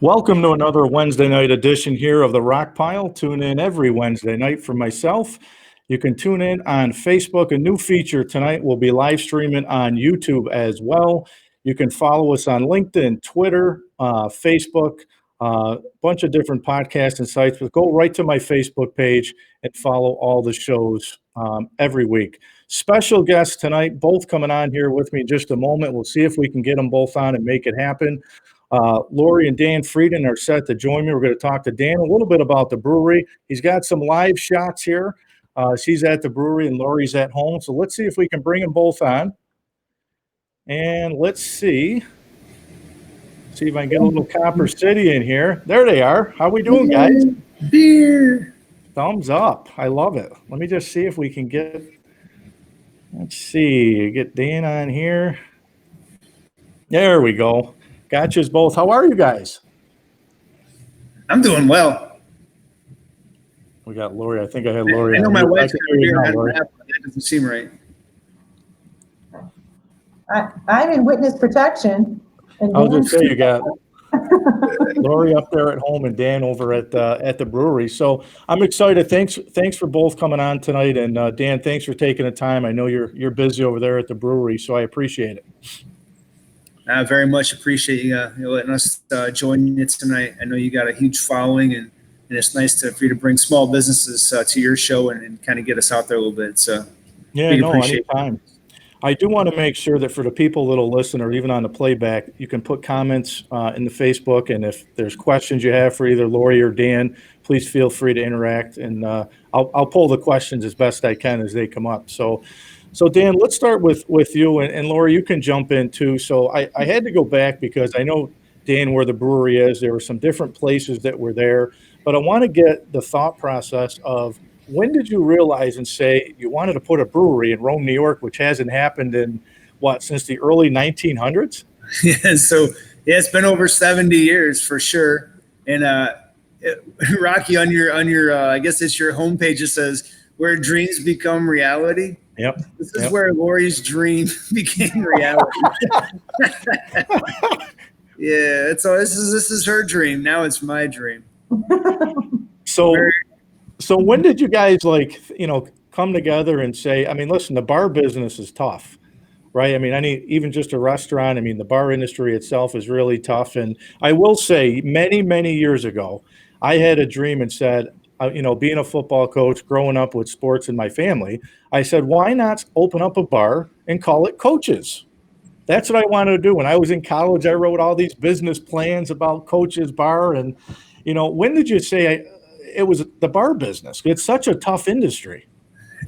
Welcome to another Wednesday night edition here of the Rock Pile. Tune in every Wednesday night for myself. You can tune in on Facebook. A new feature tonight will be live streaming on YouTube as well. You can follow us on LinkedIn, Twitter, Facebook, a bunch of different podcasts and sites. But go right to my Facebook page and follow all the shows every week. Special guests tonight, both coming on here with me in just a moment. We'll see if we can get them both on and make it happen. Lori and Dan Frieden are set to join me. We're going to talk to Dan a little bit about the brewery. He's got some live shots here. She's at the brewery and Lori's at home. So let's see if we can bring them both on. And let's see if I can get a little Copper City in here. There they are. How we doing, guys? Beer. Thumbs up. I love it. Let me just see if we can get Dan on here. There we go. Got yous both. How are you guys? I'm doing well. We got Lori. I think I had Lori. I know my wife's got a beer. That doesn't seem right. I'm in witness protection. I was going to say you got Lori up there at home and Dan over at the brewery. So I'm excited. Thanks for both coming on tonight. And Dan, thanks for taking the time. I know you're busy over there at the brewery, so I appreciate it. I very much appreciate you letting us join you tonight. I know you got a huge following, and it's nice for you to bring small businesses to your show and kind of get us out there a little bit. So anytime. I do want to make sure that for the people that'll listen or even on the playback, you can put comments in the Facebook, and if there's questions you have for either Lori or Dan, please feel free to interact, and I'll pull the questions as best I can as they come up. So Dan, let's start with you, and Lori, you can jump in too. So I had to go back because I know, Dan, where the brewery is. There were some different places that were there, but I want to get the thought process of when did you realize and say you wanted to put a brewery in Rome, New York, which hasn't happened in since the early 1900s? It's been over 70 years for sure. And Rocky, on your I guess it's your homepage, it says where dreams become reality. Yep. This is where Lori's dream became reality. Yeah, this is her dream. Now it's my dream. So when did you guys come together and say, I mean, listen, the bar business is tough, right? I mean, even just a restaurant, I mean, the bar industry itself is really tough. And I will say many, many years ago, I had a dream and said, being a football coach, growing up with sports in my family, I said, why not open up a bar and call it Coaches? That's what I wanted to do. When I was in college, I wrote all these business plans about Coaches Bar. And, when did you say it was the bar business? It's such a tough industry.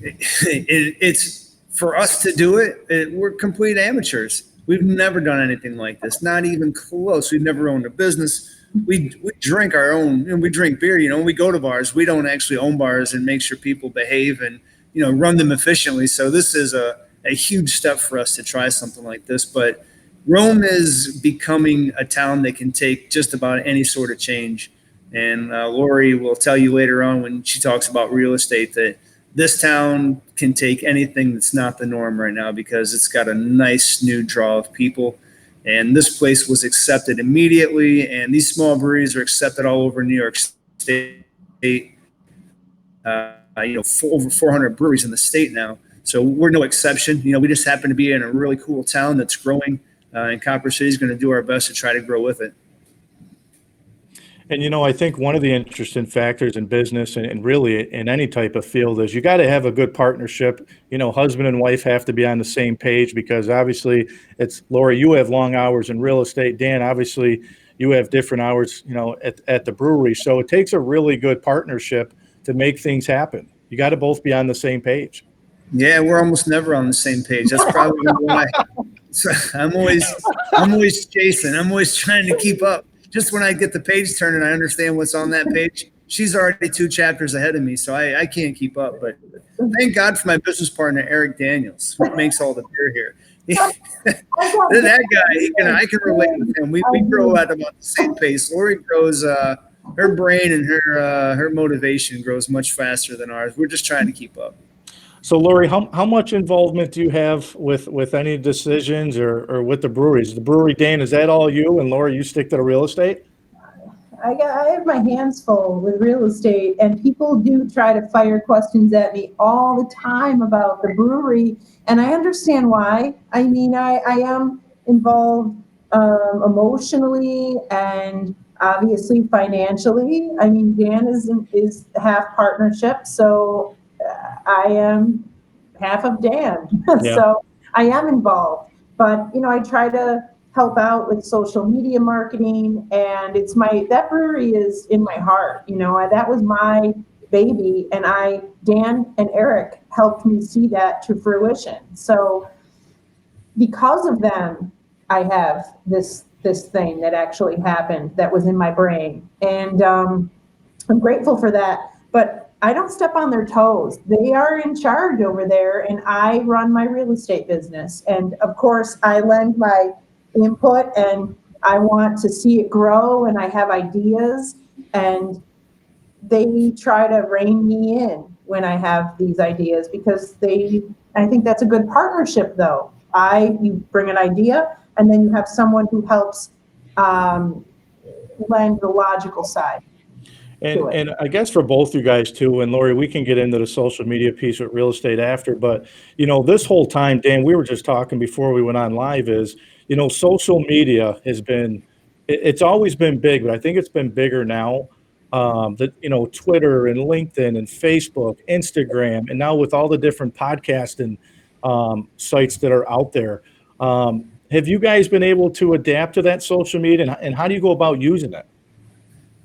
It's for us to do it. We're complete amateurs. We've never done anything like this, not even close. We've never owned a business. We drink our own, we drink beer, when we go to bars, we don't actually own bars and make sure people behave and, run them efficiently. So this is a huge step for us to try something like this. But Rome is becoming a town that can take just about any sort of change. And Lori will tell you later on when she talks about real estate that this town can take anything that's not the norm right now because it's got a nice new draw of people. And this place was accepted immediately, and these small breweries are accepted all over New York State. Over 400 breweries in the state now, so we're no exception. We just happen to be in a really cool town that's growing, and Copper City is going to do our best to try to grow with it. And, I think one of the interesting factors in business and really in any type of field is you got to have a good partnership. Husband and wife have to be on the same page because obviously it's Lori, you have long hours in real estate. Dan, obviously you have different hours, at the brewery. So it takes a really good partnership to make things happen. You got to both be on the same page. Yeah, we're almost never on the same page. That's probably why. So I'm always chasing. I'm always trying to keep up. Just when I get the page turned and I understand what's on that page, she's already 2 chapters ahead of me, so I can't keep up. But thank God for my business partner, Eric Daniels, who makes all the beer here. That guy, I can relate with him. We grow at about the same pace. Lori grows, her brain and her motivation grows much faster than ours. We're just trying to keep up. So, Lori, how much involvement do you have with any decisions or with the breweries? The brewery, Dan, is that all you? And Lori, you stick to the real estate? I have my hands full with real estate, and people do try to fire questions at me all the time about the brewery, and I understand why. I mean, I am involved emotionally and obviously financially. I mean, Dan is half partnership, so I am half of Dan. Yeah. So I am involved, but I try to help out with social media marketing, and that brewery is in my heart. That was my baby, and Dan and Eric helped me see that to fruition. So because of them, I have this thing that actually happened that was in my brain, and I'm grateful for that. But I don't step on their toes. They are in charge over there, and I run my real estate business. And of course, I lend my input, and I want to see it grow, and I have ideas, and they try to rein me in when I have these ideas, because I think that's a good partnership, though. You bring an idea, and then you have someone who helps um, lend the logical side to it. And I guess for both you guys too, and Lori, we can get into the social media piece with real estate after, but this whole time, Dan, we were just talking before we went on live is, social media has been, it's always been big, but I think it's been bigger now. That, Twitter and LinkedIn and Facebook, Instagram, and now with all the different podcast and sites that are out there. Have you guys been able to adapt to that social media, and how do you go about using it?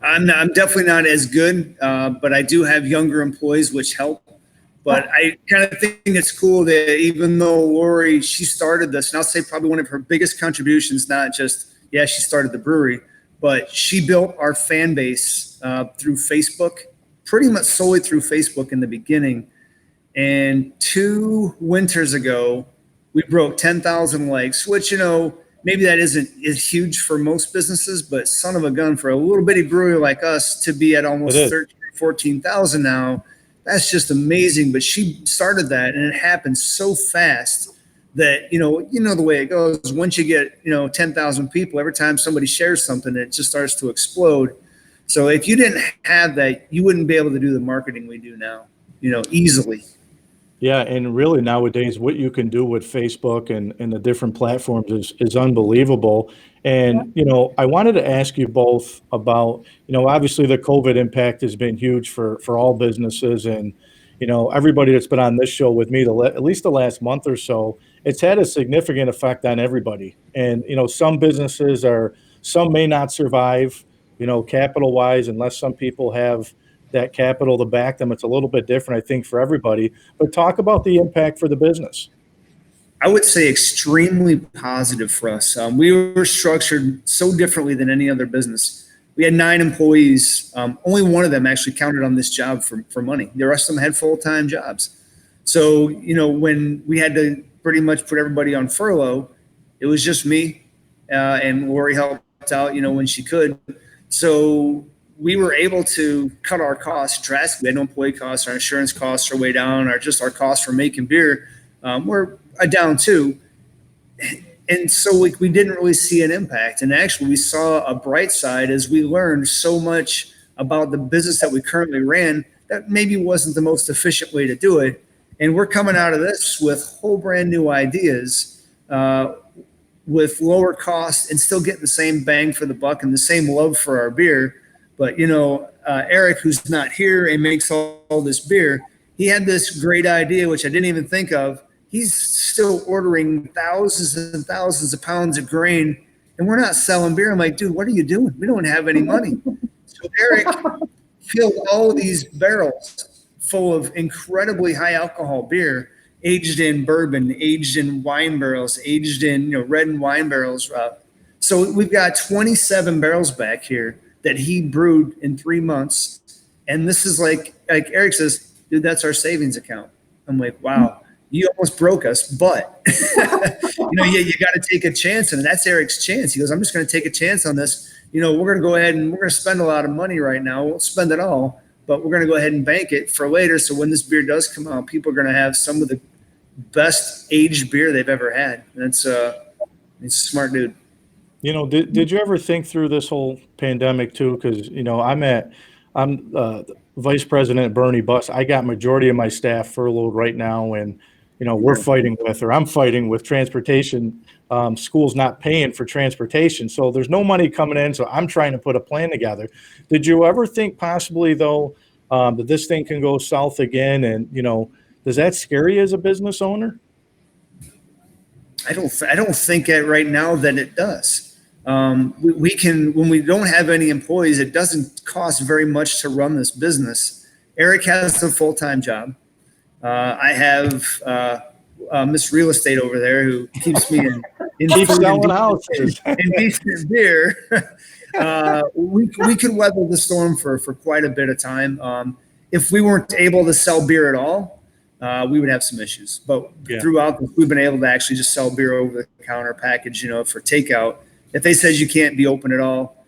I'm definitely not as good, but I do have younger employees, which help. But I kind of think it's cool that even though Lori, she started this, and I'll say probably one of her biggest contributions, not just, she started the brewery, but she built our fan base through Facebook, pretty much solely through Facebook in the beginning. And 2 winters ago, we broke 10,000 likes, which, maybe that isn't as huge for most businesses, but son of a gun, for a little bitty brewery like us to be at almost 13,000 or 14,000 now, that's just amazing. But she started that, and it happened so fast that, the way it goes. Once you get, 10,000 people, every time somebody shares something, it just starts to explode. So if you didn't have that, you wouldn't be able to do the marketing we do now, easily. Yeah, and really nowadays, what you can do with Facebook and the different platforms is unbelievable. And, I wanted to ask you both about, obviously the COVID impact has been huge for all businesses. And, everybody that's been on this show with me, at least the last month or so, it's had a significant effect on everybody. And, some may not survive, capital wise, unless some people have that capital to back them. It's a little bit different, I think, for everybody. But talk about the impact for the business. I would say extremely positive for us. We were structured so differently than any other business. We had 9 employees. Only one of them actually counted on this job for money. The rest of them had full-time jobs. So, when we had to pretty much put everybody on furlough, it was just me, and Lori helped out, when she could. So we were able to cut our costs drastically. We had no employee costs. Our insurance costs are way down. Our costs for making beer were down too. And so we didn't really see an impact. And actually, we saw a bright side as we learned so much about the business that we currently ran that maybe wasn't the most efficient way to do it. And we're coming out of this with whole brand new ideas, with lower costs and still getting the same bang for the buck and the same love for our beer. But, Eric, who's not here and makes all this beer, he had this great idea, which I didn't even think of. He's still ordering thousands and thousands of pounds of grain, and we're not selling beer. I'm like, dude, what are you doing? We don't have any money. So Eric filled all of these barrels full of incredibly high alcohol beer, aged in bourbon, aged in wine barrels, aged in red and wine barrels. So we've got 27 barrels back here that he brewed in 3 months. And this is like Eric says, dude, that's our savings account. I'm like, wow, you almost broke us, but you got to take a chance. And that's Eric's chance. He goes, I'm just going to take a chance on this. We're going to go ahead and we're going to spend a lot of money right now. We won't spend it all, but we're going to go ahead and bank it for later. So when this beer does come out, people are going to have some of the best aged beer they've ever had. And it's a smart dude. Did you ever think through this whole pandemic too? Because I'm vice president at Bernie Bus. I got majority of my staff furloughed right now, and we're fighting with, or I'm fighting with transportation. Schools not paying for transportation, so there's no money coming in. So I'm trying to put a plan together. Did you ever think possibly though that this thing can go south again? And does that scare you as a business owner? I don't think right now that it does. We can, when we don't have any employees, it doesn't cost very much to run this business. Eric has a full-time job. I have Miss Real Estate over there who keeps me in Keeps food selling houses and decent beer. We could weather the storm for quite a bit of time. If we weren't able to sell beer at all, we would have some issues. But throughout this, we've been able to actually just sell beer over the counter package, for takeout. If they said you can't be open at all,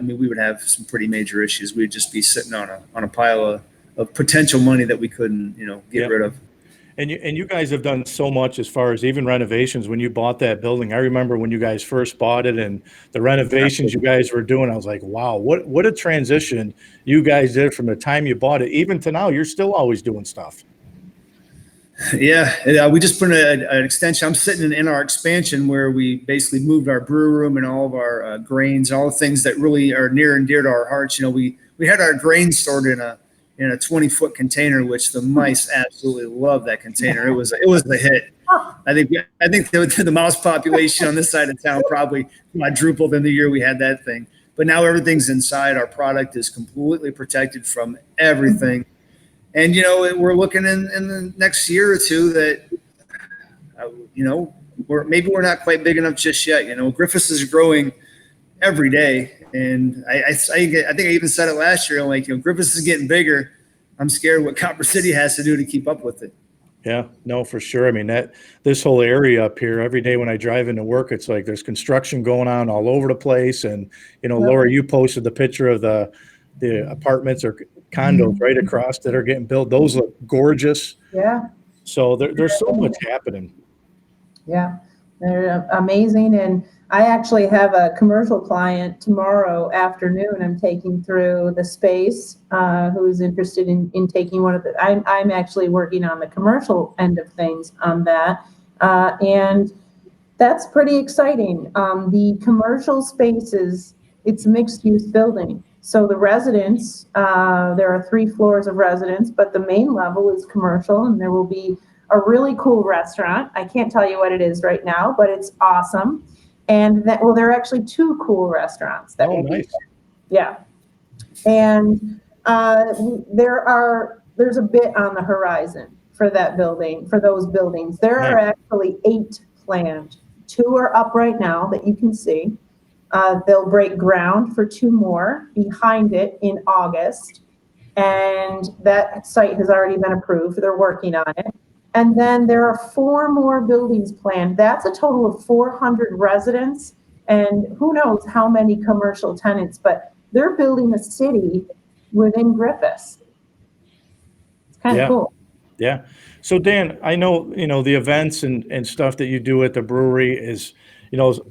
we would have some pretty major issues. We'd just be sitting on a pile of potential money that we couldn't, get rid of. And you guys have done so much as far as even renovations. When you bought that building, I remember when you guys first bought it and the renovations you guys were doing, I was like, wow, what a transition you guys did from the time you bought it, even to now. You're still always doing stuff. Yeah, we just put an extension. I'm sitting in our expansion where we basically moved our brew room and all of our grains, all the things that really are near and dear to our hearts. We had our grain stored in a 20-foot container, which the mice absolutely love that container. It was a hit. I think the mouse population on this side of town probably quadrupled in the year we had that thing. But now everything's inside. Our product is completely protected from everything. And, we're looking in the next year or two that, we're not quite big enough just yet. Griffiths is growing every day. And I think I even said it last year, Griffiths is getting bigger. I'm scared what Copper City has to do to keep up with it. Yeah, no, for sure. This whole area up here, every day when I drive into work, it's like there's construction going on all over the place. And, Laura, you posted the picture of the apartments or condos right across that are getting built. Those look gorgeous. Yeah. So there's so much happening. Yeah, they're amazing. And I actually have a commercial client tomorrow afternoon I'm taking through the space who's interested in taking one of the, I'm actually working on the commercial end of things on that. And that's pretty exciting. The commercial spaces, it's a mixed use building. So the residents, there are 3 floors of residence, but the main level is commercial, and there will be a really cool restaurant. I can't tell you what it is right now, but it's awesome. And there are actually 2 cool restaurants that will be there. Yeah. And there's a bit on the horizon for that building, for those buildings. There are actually 8 planned. 2 are up right now that you can see. They'll break ground for 2 more behind it in August. And that site has already been approved. They're working on it. And then there are 4 more buildings planned. That's a total of 400 residents and who knows how many commercial tenants, but they're building a city within Griffiths. It's kind of cool. Yeah. So Dan, I know, the events and stuff that you do at the brewery is,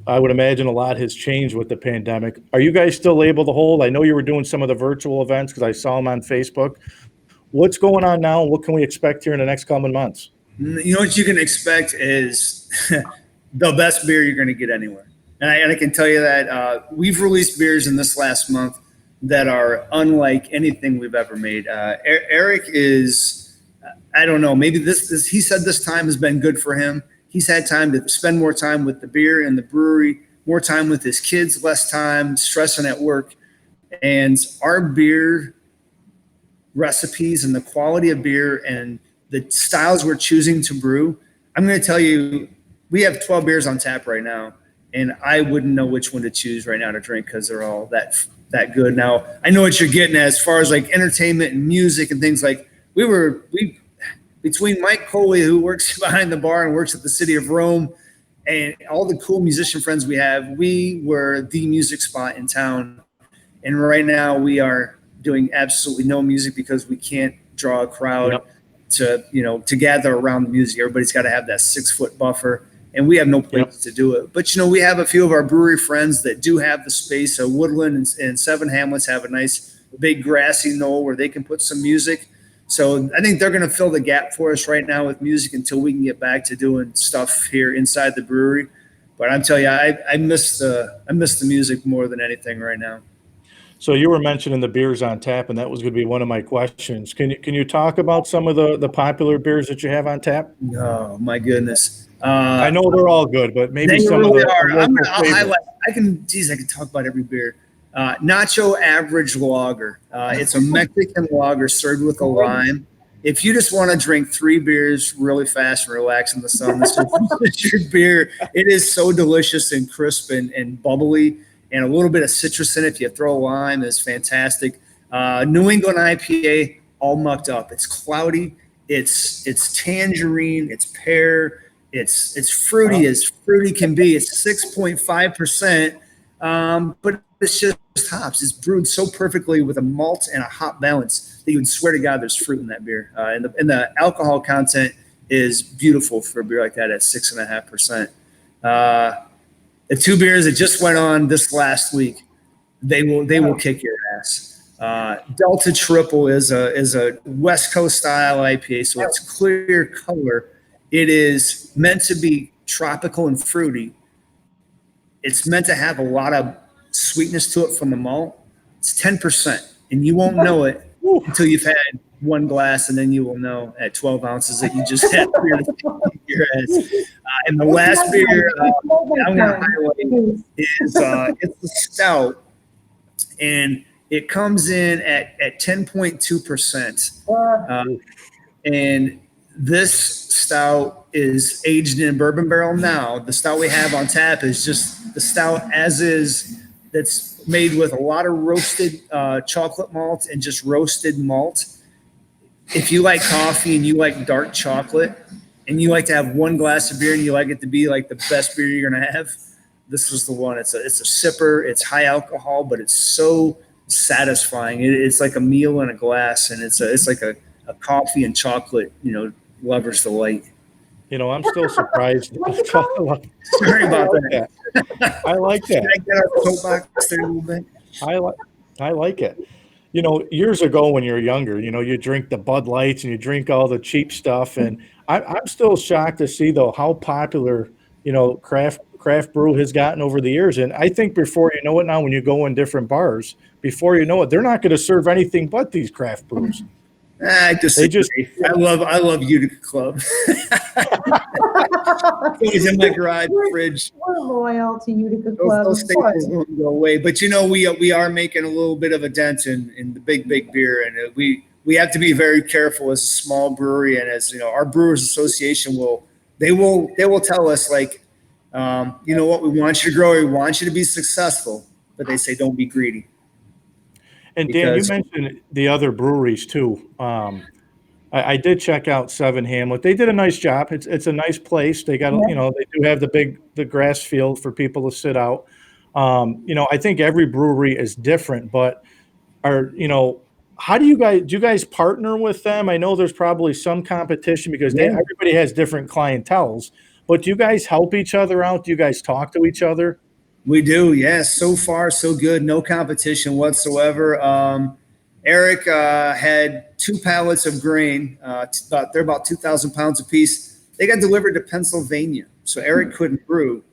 I would imagine a lot has changed with the pandemic. Are you guys still able to hold? I know you were doing some of the virtual events because I saw them on Facebook. What's going on now? What can we expect here in the next coming months? What you can expect is the best beer you're going to get anywhere. And I can tell you that we've released beers in this last month that are unlike anything we've ever made. Eric is, I don't know, maybe this he said this time has been good for him. He's had time to spend more time with the beer and the brewery, more time with his kids, less time stressing at work. And our beer recipes and the quality of beer and the styles we're choosing to brew, I'm going to tell you, we have 12 beers on tap right now, and I wouldn't know which one to choose right now to drink because they're all that good. Now, I know what you're getting at as far as like entertainment and music and things like we between Mike Coley, who works behind the bar and works at the City of Rome, and all the cool musician friends we have, we were the music spot in town. And right now we are doing absolutely no music because we can't draw a crowd to gather around the music. Everybody's got to have that 6-foot buffer. and we have no place Yep. to do it. But, we have a few of our brewery friends that do have the space. So Woodland and Seven Hamlets have a nice big grassy knoll where they can put some music. So I think they're going to fill the gap for us right now with music until we can get back to doing stuff here inside the brewery. But I'm telling you, I miss the music more than anything right now. So you were mentioning the beers on tap, and that was going to be one of my questions. Can you talk about some of the popular beers that you have on tap? Oh my goodness! I know they're all good, but maybe They some really of the are. local I'll favorites. highlight. I can talk about every beer. Nacho Average Lager. It's a Mexican lager served with a lime. If you just want to drink 3 beers really fast and relax in the sun, this is your beer. It is so delicious and crisp and bubbly, and a little bit of citrus in it. If you throw a lime, it's fantastic. New England IPA, all mucked up. It's cloudy. It's tangerine. It's pear. It's fruity as fruity can be. It's 6.5%, but it's just hops. It's brewed so perfectly with a malt and a hop balance that you would swear to God there's fruit in that beer. And the alcohol content is beautiful for a beer like that at 6.5%. The 2 beers that just went on this last week, they will kick your ass. Delta Triple is a West Coast style IPA, so it's clear color. It is meant to be tropical and fruity. It's meant to have a lot of sweetness to it from the malt. It's 10%, and you won't know it until you've had 1 glass, and then you will know at 12 ounces that you just had beer to kick your ass. And the last beer I'm going to highlight is it's the stout, and it comes in at 10.2%. And this stout is aged in a bourbon barrel now. The stout we have on tap is just the stout as is, that's made with a lot of roasted chocolate malt and just roasted malt. If you like coffee and you like dark chocolate and you like to have 1 glass of beer and you like it to be like the best beer you're going to have, this is the one. It's a sipper. It's high alcohol, but it's so satisfying. It's like a meal in a glass, and it's like a coffee and chocolate, lover's delight. I'm still surprised. Sorry about that. I like that. Can I get our soapbox there a little bit? I like it. Years ago when you're younger, you drink the Bud Lights and you drink all the cheap stuff. And I'm still shocked to see, though, how popular, craft brew has gotten over the years. And I think before you know it now, when you go in different bars, before you know it, they're not going to serve anything but these craft brews. I love Utica Club. It's in my garage fridge. We're loyal to Utica Club. Those staples won't go away. But we are making a little bit of a dent in the big beer, and we have to be very careful as a small brewery, and as our Brewers Association will tell us, like, what, we want you to grow, we want you to be successful, but they say don't be greedy. And Dan, you mentioned the other breweries too. I did check out Seven Hamlet. They did a nice job. It's a nice place. They got, they do have the grass field for people to sit out. I think every brewery is different, but how do you guys partner with them? I know there's probably some competition because everybody has different clienteles, but do you guys help each other out? Do you guys talk to each other? We do, yes. So far, so good. No competition whatsoever. Eric had 2 pallets of grain. They're about 2,000 pounds a piece. They got delivered to Pennsylvania, so Eric couldn't brew.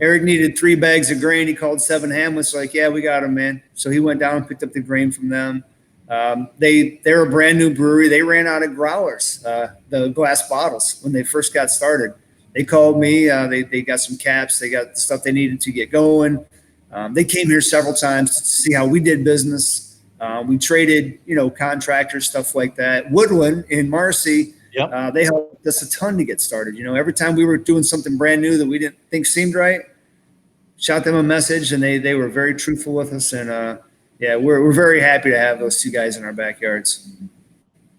Eric needed 3 bags of grain. He called Seven Hamlets, like, yeah, we got them, man. So he went down and picked up the grain from them. They're a brand new brewery. They ran out of growlers, the glass bottles, when they first got started. They called me. They got some caps. They got the stuff they needed to get going. They came here several times to see how we did business. We traded, contractors, stuff like that. Woodland in Marcy, they helped us a ton to get started. Every time we were doing something brand new that we didn't think seemed right, shot them a message, and they were very truthful with us. And we're very happy to have those 2 guys in our backyards.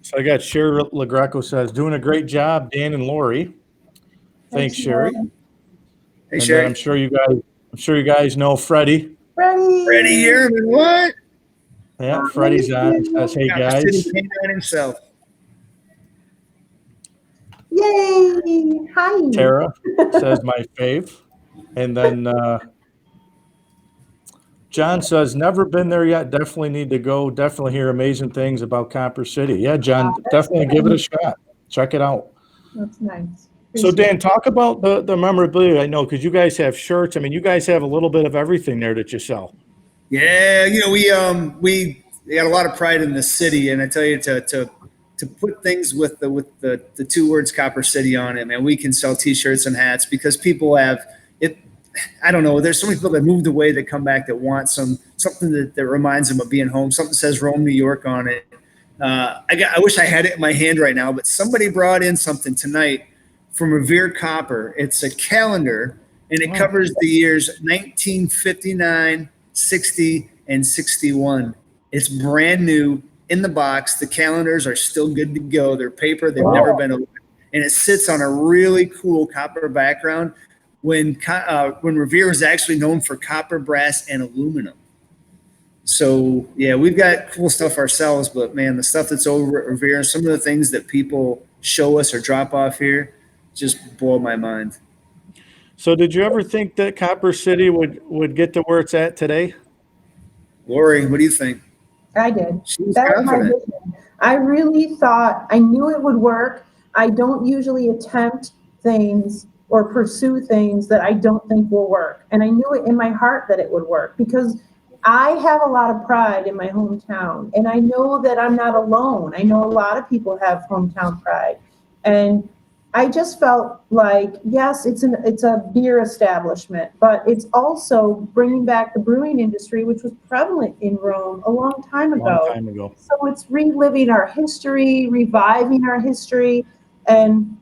So I got Sherry LaGreco says, doing a great job, Dan and Lori. Thanks, Sherry. Hey, Sherry. I'm sure you guys know Freddie. Freddie Yearman, what? Yeah, Freddie's on. Says, hey guys. Himself. Yay! Hi. Tara says my fave. And then John says, never been there yet. Definitely need to go. Definitely hear amazing things about Copper City. Yeah, John, definitely give it a shot. Check it out. That's nice. So Appreciate Dan, talk about the memorabilia. I know because you guys have shirts. I mean, you guys have a little bit of everything there that you sell. Yeah, we got a lot of pride in the city, and I tell you to put things with the two words Copper City on it, man. We can sell T-shirts and hats because people have it. I don't know. There's so many people that moved away that come back that want something that reminds them of being home. Something that says Rome, New York on it. I wish I had it in my hand right now, but somebody brought in something tonight from Revere Copper. It's a calendar, and it covers the years 1959, 60, and 61. It's brand new in the box. The calendars are still good to go. They're paper. They've never been opened, and it sits on a really cool copper background. When Revere is actually known for copper, brass, and aluminum. So yeah, we've got cool stuff ourselves, but man, the stuff that's over at Revere, some of the things that people show us or drop off here, just blow my mind. So did you ever think that Copper City would get to where it's at today? Lori, what do you think? I did. She was That was my confident. vision. I really thought, I knew it would work. I don't usually attempt things or pursue things that I don't think will work. And I knew it in my heart that it would work because I have a lot of pride in my hometown. And I know that I'm not alone. I know a lot of people have hometown pride. And I just felt like, yes, it's a beer establishment, but it's also bringing back the brewing industry, which was prevalent in Rome a long time Long ago. time ago. So it's reliving our history, reviving our history, and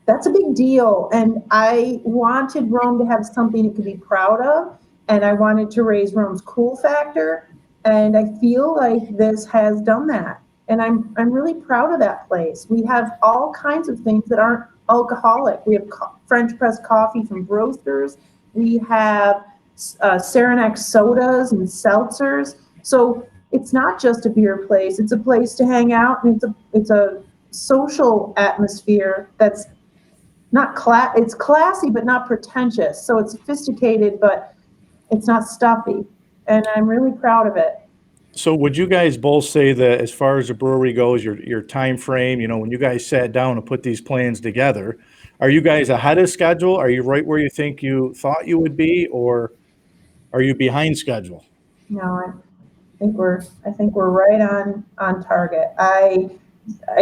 that's a big deal. And I wanted Rome to have something it could be proud of, and I wanted to raise Rome's cool factor. And I feel like this has done that. And I'm really proud of that place. We have all kinds of things that aren't alcoholic. We have French press coffee from roasters. We have Saranac sodas and seltzers. So it's not just a beer place. It's a place to hang out, and it's a social atmosphere that's not it's classy but not pretentious. So it's sophisticated, but it's not stuffy. And I'm really proud of it. So would you guys both say that as far as the brewery goes, your time frame, when you guys sat down and put these plans together, are you guys ahead of schedule? Are you right where you think you thought you would be, or are you behind schedule? No, I think we're right on target. I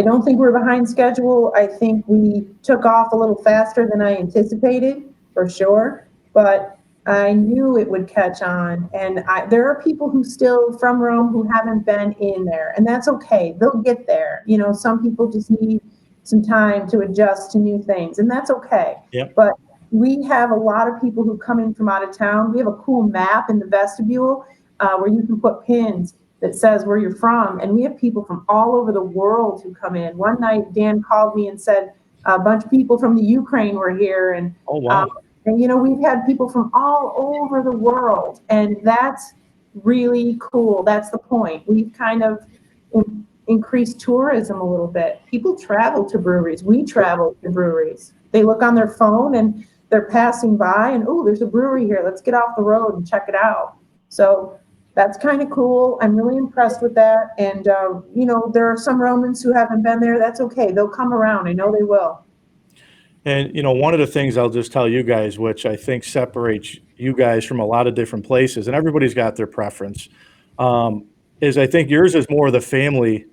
don't think we're behind schedule. I think we took off a little faster than I anticipated, for sure. But I knew it would catch on. And there are people who still from Rome who haven't been in there, and that's okay. They'll get there. Some people just need some time to adjust to new things, and that's okay. Yep. But we have a lot of people who come in from out of town. We have a cool map in the vestibule where you can put pins that says where you're from. And we have people from all over the world who come in. One night, Dan called me and said a bunch of people from the Ukraine were here. And, Oh, wow. We've had people from all over the world. And that's really cool. That's the point. We've kind of increased tourism a little bit. People travel to breweries. We travel to breweries. They look on their phone and they're passing by and, oh, there's a brewery here. Let's get off the road and check it out. So that's kind of cool. I'm really impressed with that. And, there are some Romans who haven't been there. That's okay. They'll come around. I know they will. And, one of the things I'll just tell you guys, which I think separates you guys from a lot of different places, and everybody's got their preference, is I think yours is more of the family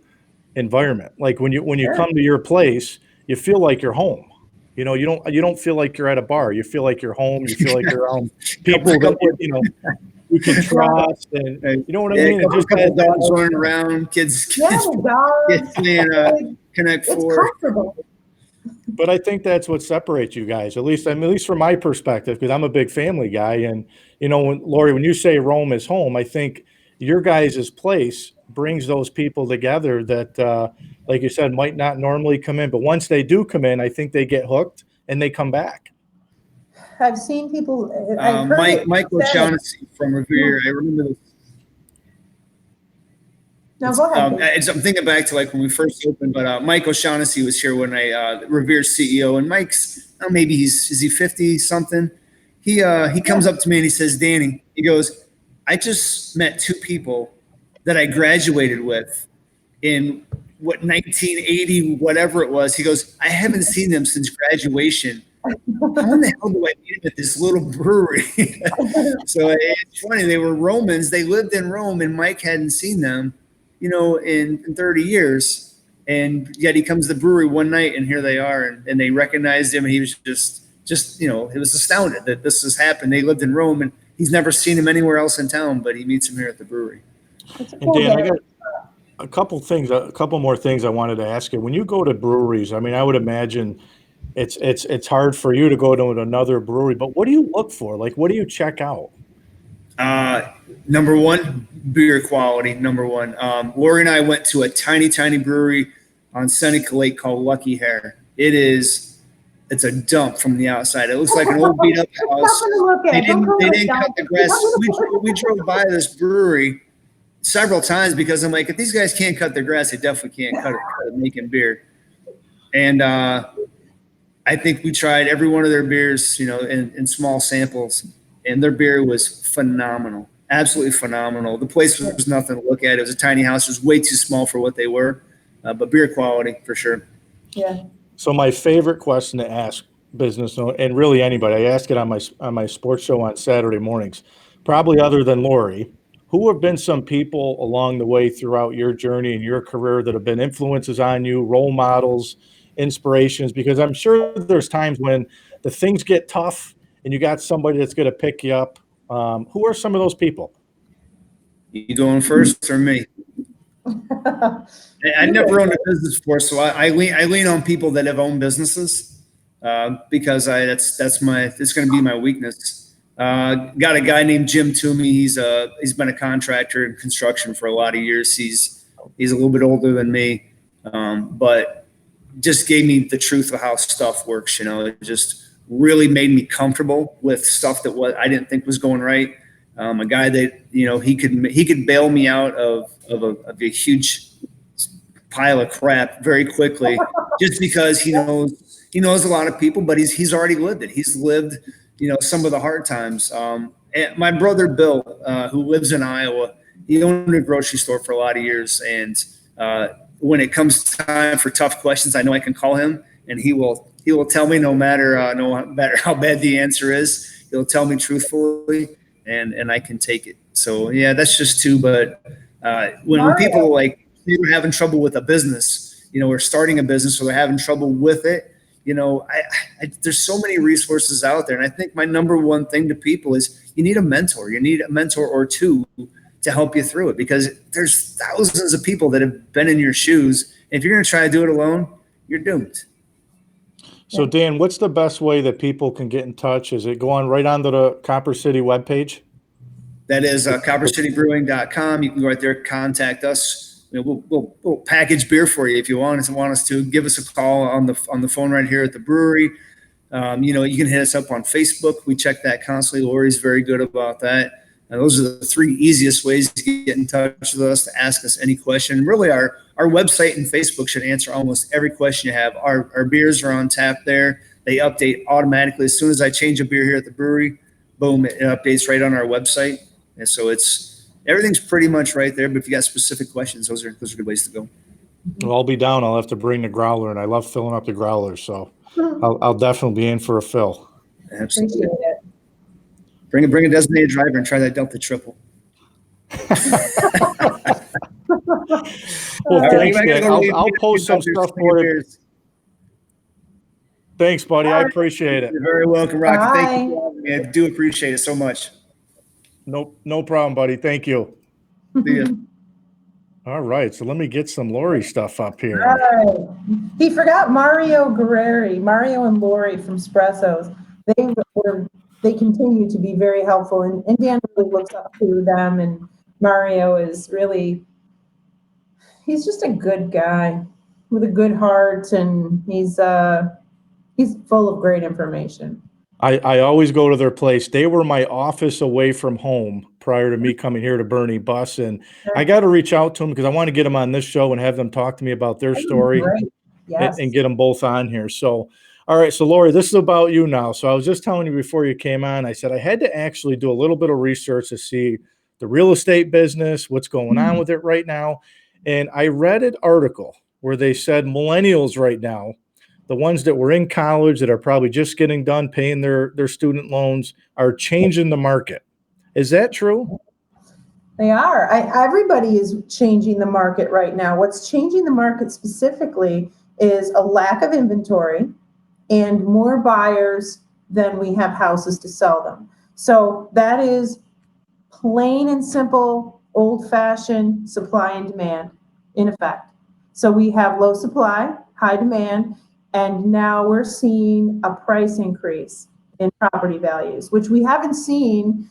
environment. Like when you Sure. come to your place, you feel like you're home. You don't feel like you're at a bar. You feel like you're home. You feel like you're around people that you can trust, and you know what I mean. A couple dogs running around, kids dogs. playing Connect It's Four. comfortable. But I think that's what separates you guys, at least from my perspective, because I'm a big family guy. And, Lori, when you say Rome is home, I think your guys' place brings those people together that, like you said, might not normally come in. But once they do come in, I think they get hooked and they come back. I've seen people. I've heard Michael Shaughnessy from Revere. I remember this. No, go ahead. I'm thinking back to like when we first opened, but Mike O'Shaughnessy was here when Revere's CEO, and Mike's maybe is he 50 something. He comes up to me and he says, Danny, he goes, I just met two people that I graduated with in 1980, whatever it was. He goes, I haven't seen them since graduation. How in the hell do I meet them at this little brewery? So it's funny. They were Romans. They lived in Rome, and Mike hadn't seen them, in 30 years. And yet he comes to the brewery one night, and here they are, and they recognized him. And he was just it was astounded that this has happened. They lived in Rome, and he's never seen him anywhere else in town, but he meets him here at the brewery. And Dan, I got a couple more things I wanted to ask you. When you go to breweries, I mean, I would imagine it's hard for you to go to another brewery, but what do you look for? Like, what do you check out? Number one, beer quality. Number one. Lori and I went to a tiny brewery on Seneca Lake called Lucky Hare. It's a dump from the outside. It looks like an old beat up house. They didn't cut the grass. We drove by this brewery several times because I'm like, if these guys can't cut their grass, they definitely can't cut it making beer. And I think we tried every one of their beers, in small samples, and their beer was phenomenal, absolutely phenomenal. The place was nothing to look at. It was a tiny house. It was way too small for what they were, but beer quality for sure. Yeah. So my favorite question to ask business, and really anybody, I ask it on my sports show on Saturday mornings, probably other than Lori, who have been some people along the way throughout your journey and your career that have been influences on you, role models, inspirations? Because I'm sure there's times when the things get tough and you got somebody that's going to pick you up. Who are some of those people? You going first or me? I never owned a business before, so I lean on people that have owned businesses because it's going to be my weakness. Got a guy named Jim Toomey. He's been a contractor in construction for a lot of years. He's a little bit older than me, but just gave me the truth of how stuff works. It just really made me comfortable with stuff that I didn't think was going right. A guy that he could bail me out of a huge pile of crap very quickly, just because he knows a lot of people, but he's already lived it. He's lived some of the hard times. And my brother Bill, who lives in Iowa, he owned a grocery store for a lot of years, and when it comes time for tough questions, I know I can call him, and he will tell me no matter how bad the answer is. He'll tell me truthfully, and I can take it. So yeah, that's just two. But when people like they're having trouble with a business, or starting a business, or they're having trouble with it, there's so many resources out there, and I think my number one thing to people is you need a mentor. You need a mentor or two to help you through it, because there's thousands of people that have been in your shoes. If you're going to try to do it alone, you're doomed. So Dan, what's the best way that people can get in touch? Is it going right onto the Copper City webpage? That is coppercitybrewing.com. You can go right there, contact us. We'll package beer for you if you want us to. Give us a call on the phone right here at the brewery. You can hit us up on Facebook. We check that constantly. Lori's very good about that. And those are the three easiest ways to get in touch with us, to ask us any question. Really, our website and Facebook should answer almost every question you have. Our beers are on tap there. They update automatically. As soon as I change a beer here at the brewery, boom, it updates right on our website. And so everything's pretty much right there. But if you got specific questions, those are good ways to go. Well, I'll be down. I'll have to bring the growler, and I love filling up the growler. So I'll definitely be in for a fill. Absolutely. Bring a designated driver and try that Delta Triple. Well, thanks, Dan. I'll post some stuff for you. Thanks, buddy. I appreciate it. You're very welcome, Rocky. Thank you. I do appreciate it so much. No problem, buddy. Thank you. See ya. All right, so let me get some Lori stuff up here. All right. He forgot Mario Guerreri, Mario and Lori from Espressos. They continue to be very helpful, and Dan really looks up to them, and Mario is really, he's just a good guy with a good heart, and he's full of great information. I always go to their place. They were my office away from home prior to me coming here to Bernie Bus. And I got to reach out to them because I want to get them on this show and have them talk to me about their story Great. Yes. and get them both on here. So, all right. So Lori, this is about you now. So I was just telling you before you came on, I said I had to actually do a little bit of research to see the real estate business, what's going on with it right now. And I read an article where they said millennials right now, the ones that were in college that are probably just getting done paying their student loans, are changing the market. Is that true? They are. Everybody is changing the market right now. What's changing the market specifically is a lack of inventory and more buyers than we have houses to sell them. So that is plain and simple, old-fashioned supply and demand in effect. So we have low supply, high demand, and now we're seeing a price increase in property values, which we haven't seen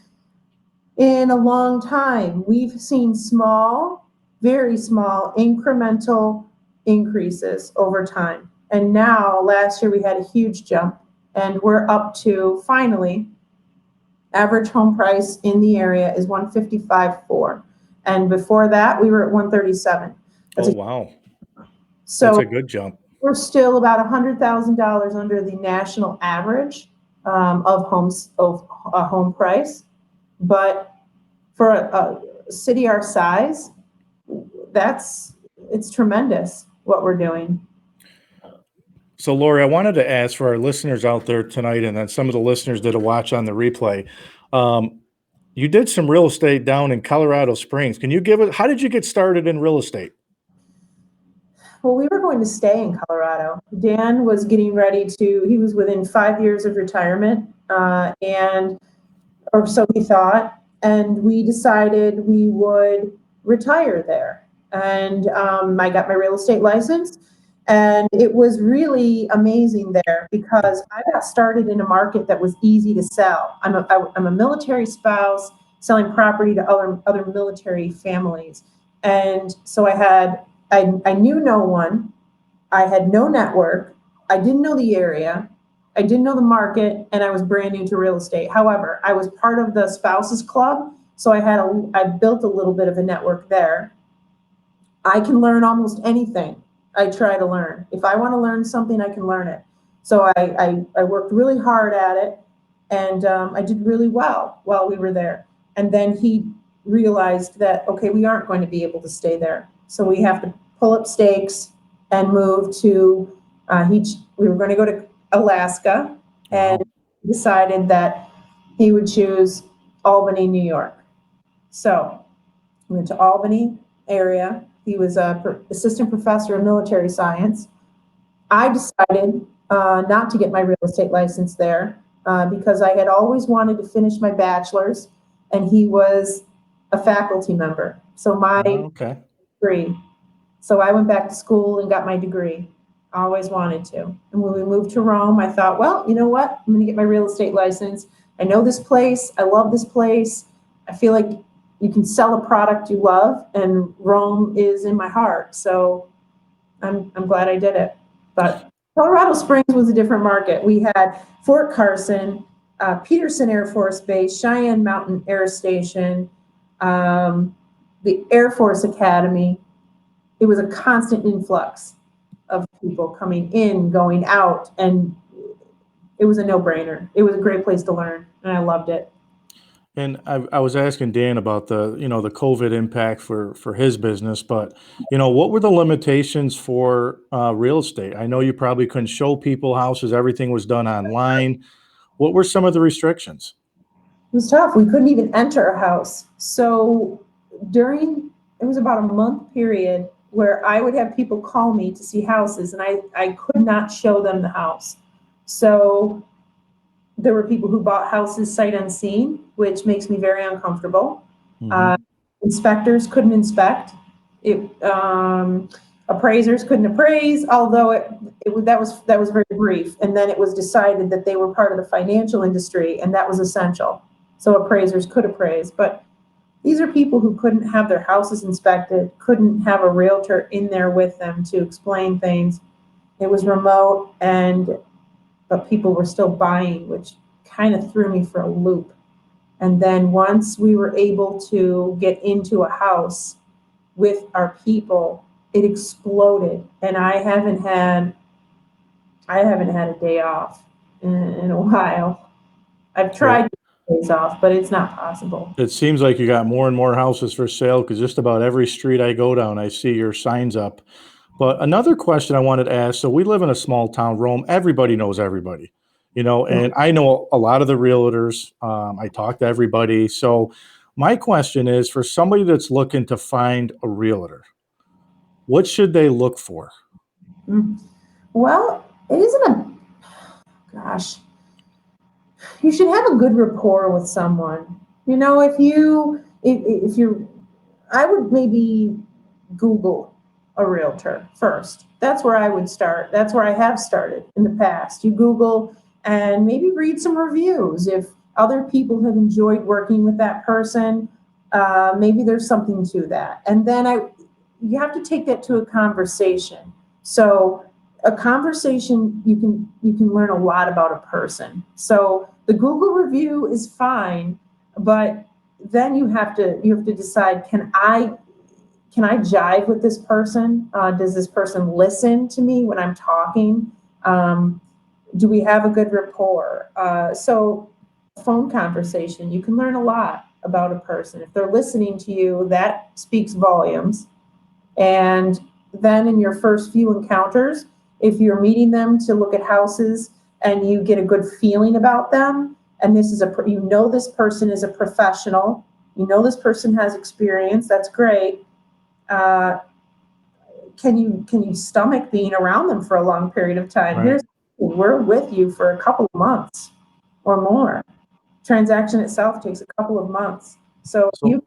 in a long time. We've seen small, very small incremental increases over time. And now last year we had a huge jump, and we're up to finally average home price in the area is 155.4. And before that we were at 137. Wow. So that's a good jump. We're still about $100,000 under the national average of a home price. But for a city our size, it's tremendous what we're doing. So Lori, I wanted to ask for our listeners out there tonight, and then some of the listeners that will watch on the replay. You did some real estate down in Colorado Springs. Can you give it, how did you get started in real estate? Well, we were going to stay in Colorado. Dan was getting ready he was within 5 years of retirement, or so he thought, and we decided we would retire there. And I got my real estate license, and it was really amazing there because I got started in a market that was easy to sell. I'm a military spouse selling property to other military families. And so I knew no one, I had no network, I didn't know the area, I didn't know the market, and I was brand new to real estate. However, I was part of the spouses club, so I built a little bit of a network there. I can learn almost anything I try to learn. If I want to learn something, I can learn it. So I worked really hard at it, and I did really well while we were there. And then he realized that, okay, we aren't going to be able to stay there. So we have to pull up stakes and move to, we were going to go to Alaska, and decided that he would choose Albany, New York. So we went to Albany area. He was an assistant professor of military science. I decided not to get my real estate license there because I had always wanted to finish my bachelor's, and he was a faculty member. So my degree. So I went back to school and got my degree. I always wanted to. And when we moved to Rome, I thought, well, you know what? I'm going to get my real estate license. I know this place. I love this place. I feel like you can sell a product you love, and Rome is in my heart. So I'm glad I did it. But Colorado Springs was a different market. We had Fort Carson, Peterson Air Force Base, Cheyenne Mountain Air Station, the Air Force Academy. It was a constant influx of people coming in, going out, and it was a no-brainer. It was a great place to learn, and I loved it. And I was asking Dan about the COVID impact for his business, but what were the limitations for real estate? I know you probably couldn't show people houses. Everything was done online. What were some of the restrictions? It was tough. We couldn't even enter a house. So it was about a month period where I would have people call me to see houses, and I could not show them the house. So there were people who bought houses sight unseen, which makes me very uncomfortable. Mm-hmm. Inspectors couldn't inspect. Appraisers couldn't appraise, although that was very brief. And then it was decided that they were part of the financial industry, and that was essential. So appraisers could appraise, but these are people who couldn't have their houses inspected, couldn't have a realtor in there with them to explain things. It was remote, but people were still buying, which kind of threw me for a loop. And then once we were able to get into a house with our people, it exploded. And I haven't had a day off in a while. I've tried to take days off, but it's not possible. It seems like you got more and more houses for sale because just about every street I go down, I see your signs up. But another question I wanted to ask, so we live in a small town, Rome. Everybody knows everybody, and I know a lot of the realtors. I talk to everybody. So my question is for somebody that's looking to find a realtor, what should they look for? Mm. Well, it isn't gosh, you should have a good rapport with someone. If you're, I would maybe Google a realtor first. That's where I would start. That's where I have started in the past. You Google and maybe read some reviews. If other people have enjoyed working with that person, maybe there's something to that. And then you have to take that to a conversation. So a conversation, you can learn a lot about a person. So the Google review is fine, but then you have to decide, can I jive with this person? Does this person listen to me when I'm talking? Do we have a good rapport? So phone conversation, you can learn a lot about a person. If they're listening to you, that speaks volumes. And then in your first few encounters, if you're meeting them to look at houses and you get a good feeling about them, and this person is a professional, this person has experience, that's great. Uh, can you stomach being around them for a long period of time? Right. We're with you for a couple of months or more. Transaction itself takes a couple of months. So you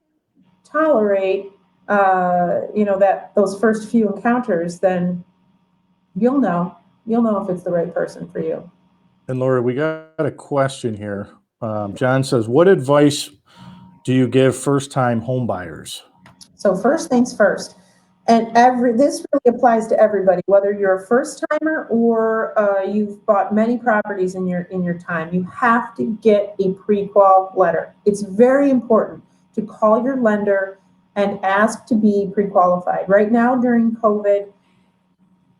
tolerate, those first few encounters, then you'll know if it's the right person for you. And Laura, we got a question here. John says, what advice do you give first-time home buyers? So first things first, and this really applies to everybody, whether you're a first timer or you've bought many properties in your time. You have to get a pre-qual letter. It's very important to call your lender and ask to be pre-qualified. Right now during COVID,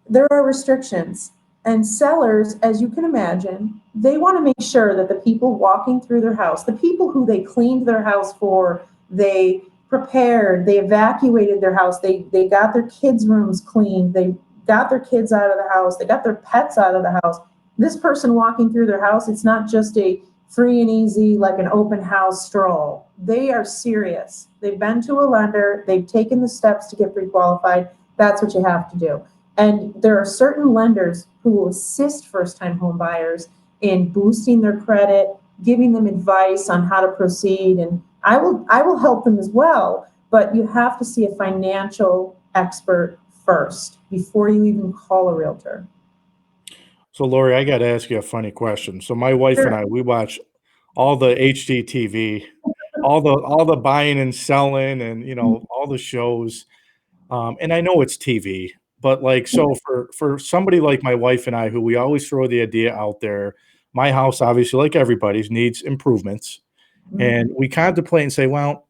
there are restrictions, and sellers, as you can imagine, they want to make sure that the people walking through their house, the people who they cleaned their house for, they prepared, they evacuated their house, they got their kids' rooms cleaned, they got their kids out of the house, they got their pets out of the house. This person walking through their house, it's not just a free and easy, like an open house stroll. They are serious. They've been to a lender, they've taken the steps to get pre-qualified. That's what you have to do. And there are certain lenders who will assist first-time home buyers in boosting their credit, giving them advice on how to proceed, and I will help them as well. But you have to see a financial expert first before you even call a realtor. So Lori, I got to ask you a funny question. So my wife and Sure. I, we watch all the HGTV, all the buying and selling, and all the shows. And I know it's TV, but like, so for somebody like my wife and I, who we always throw the idea out there, my house obviously, like everybody's, needs improvements, and we contemplate and say, well,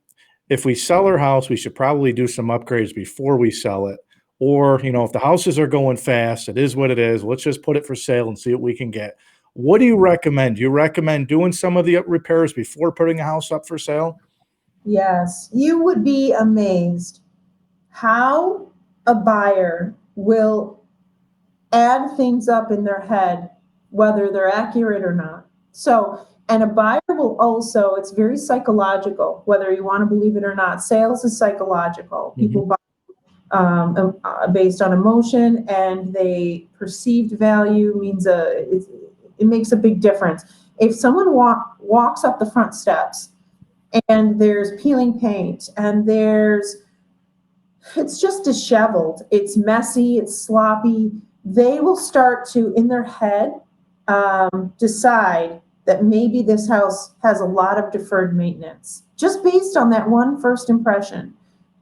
if we sell our house, we should probably do some upgrades before we sell it. Or, if the houses are going fast, it is what it is. Let's just put it for sale and see what we can get. What do you recommend? Do you recommend doing some of the repairs before putting a house up for sale? Yes, you would be amazed how a buyer will add things up in their head, whether they're accurate or not. So, and a buyer will also, it's very psychological, whether you want to believe it or not. Sales is psychological. People buy based on emotion, and they perceived value means it makes a big difference. If someone walks up the front steps and there's peeling paint and it's just disheveled, it's messy, it's sloppy, they will start to, in their head, decide that maybe this house has a lot of deferred maintenance, just based on that one first impression.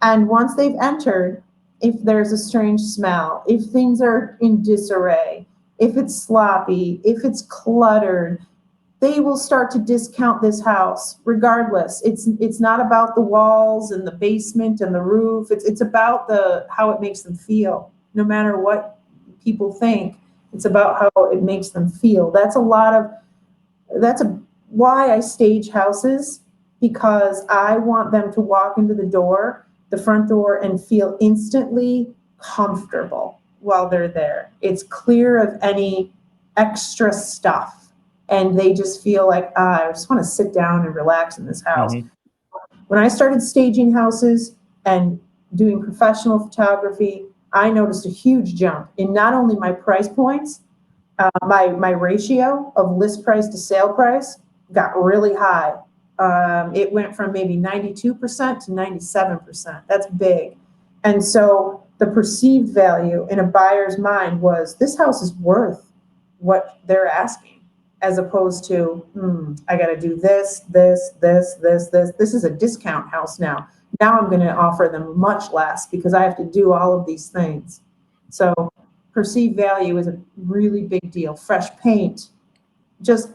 And once they've entered, if there's a strange smell, if things are in disarray, if it's sloppy, if it's cluttered, they will start to discount this house regardless. It's not about the walls and the basement and the roof. It's about how it makes them feel. No matter what people think, it's about how it makes them feel. Why I stage houses, because I want them to walk into the front door, and feel instantly comfortable while they're there. It's clear of any extra stuff. And they just feel like, I just want to sit down and relax in this house. Mhm. When I started staging houses and doing professional photography, I noticed a huge jump in not only my price points, my ratio of list price to sale price got really high. It went from maybe 92% to 97%. That's big. And so the perceived value in a buyer's mind was, this house is worth what they're asking, as opposed to, I got to do this. This is a discount house now. Now I'm going to offer them much less because I have to do all of these things. So perceived value is a really big deal. Fresh paint, just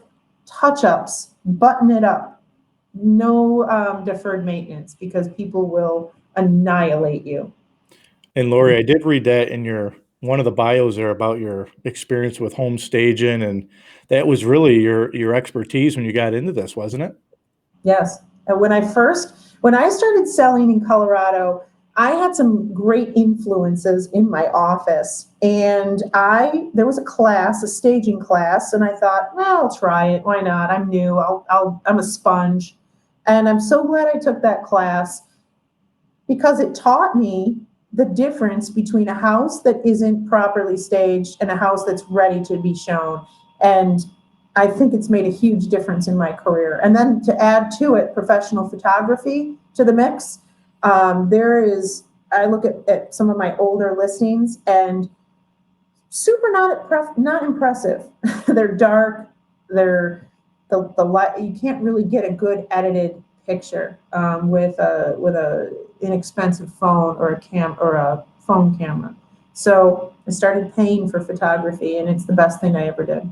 touch-ups, button it up. No deferred maintenance, because people will annihilate you. And Lori, I did read that in one of the bios there about your experience with home staging, and that was really your expertise when you got into this, wasn't it? Yes. And when I started selling in Colorado, I had some great influences in my office, and there was a staging class, and I thought, well, I'll try it. Why not? I'm new. I'm a sponge. And I'm so glad I took that class, because it taught me the difference between a house that isn't properly staged and a house that's ready to be shown. And I think it's made a huge difference in my career. And then to add to it professional photography to the mix, I look at some of my older listings, and super not impressive. They're dark. The light, you can't really get a good edited picture with a inexpensive phone or a phone camera. So I started paying for photography, and it's the best thing I ever did.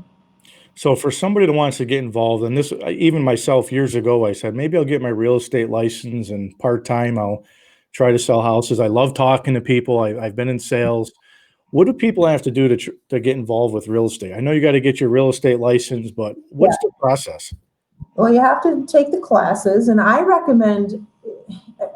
So for somebody that wants to get involved in this, even myself years ago, I said, maybe I'll get my real estate license, and part-time I'll try to sell houses. I love talking to people. I've been in sales. What do people have to do to get involved with real estate? I know you got to get your real estate license, but Yeah. what's the process? Well, you have to take the classes, and I recommend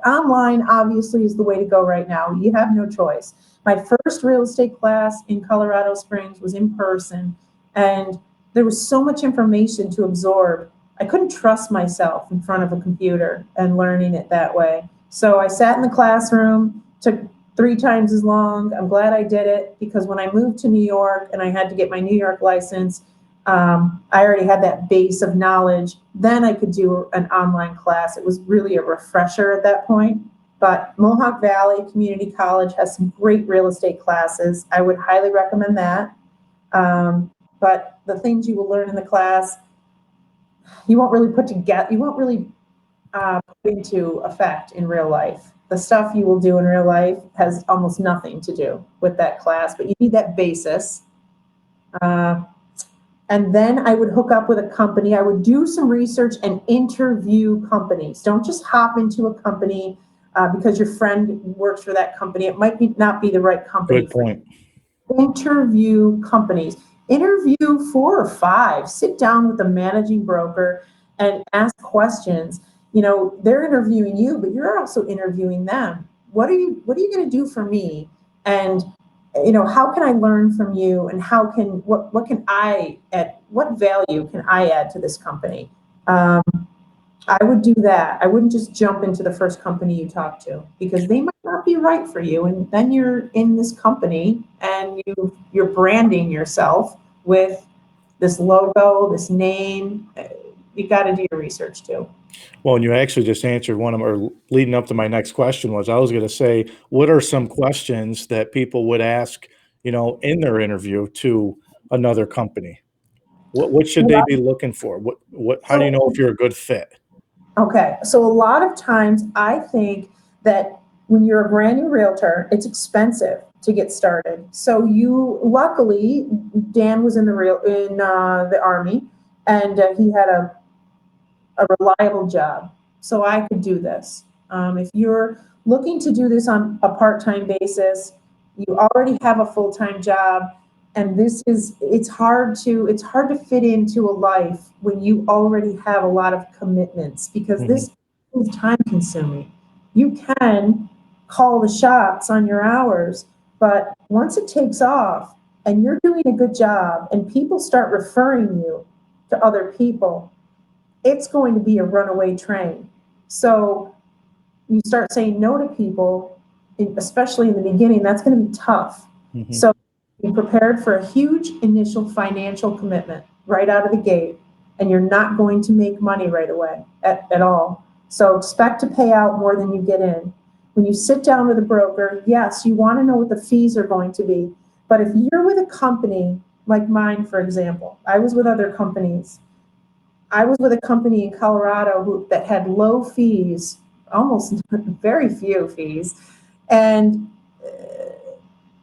online, obviously, is the way to go right now. You have no choice. My first real estate class in Colorado Springs was in person, and there was so much information to absorb. I couldn't trust myself in front of a computer and learning it that way. So I sat in the classroom, took 3 times as long. I'm glad I did it, because when I moved to New York and I had to get my New York license, I already had that base of knowledge. Then I could do an online class. It was really a refresher at that point. But Mohawk Valley Community College has some great real estate classes. I would highly recommend that. But the things you will learn in the class, you won't really put into effect in real life. The stuff you will do in real life has almost nothing to do with that class, but you need that basis. And then I would hook up with a company. I would do some research and interview companies. Don't just hop into a company because your friend works for that company. It might not be the right company. Good point. Interview companies. Interview 4 or 5. Sit down with the managing broker and ask questions. They're interviewing you, but you're also interviewing them. What are you going to do for me? And how can I learn from you, and what can I add, what value can I add to this company? I would do that. I wouldn't just jump into the first company you talk to, because they might not be right for you. And then you're in this company and you're branding yourself with this logo, this name. You got to do your research too. Well, and you actually just answered one of them, or leading up to my next question was, I was going to say, what are some questions that people would ask, in their interview to another company? What should they be looking for? How do you know if you're a good fit? Okay, so a lot of times I think that when you're a brand new realtor, it's expensive to get started. So luckily, Dan was in the Army, and he had a reliable job. So I could do this. If you're looking to do this on a part-time basis, you already have a full-time job, and it's hard to fit into a life when you already have a lot of commitments, because this is time consuming. You can call the shots on your hours, but once it takes off and you're doing a good job and people start referring you to other people, it's going to be a runaway train. So you start saying no to people, especially in the beginning, that's going to be tough. So be prepared for a huge initial financial commitment right out of the gate, and you're not going to make money right away at all. So expect to pay out more than you get in. When you sit down with a broker, yes, you want to know what the fees are going to be. But if you're with a company like mine, for example, I was with other companies. I was with a company in Colorado that had low fees, almost very few fees, and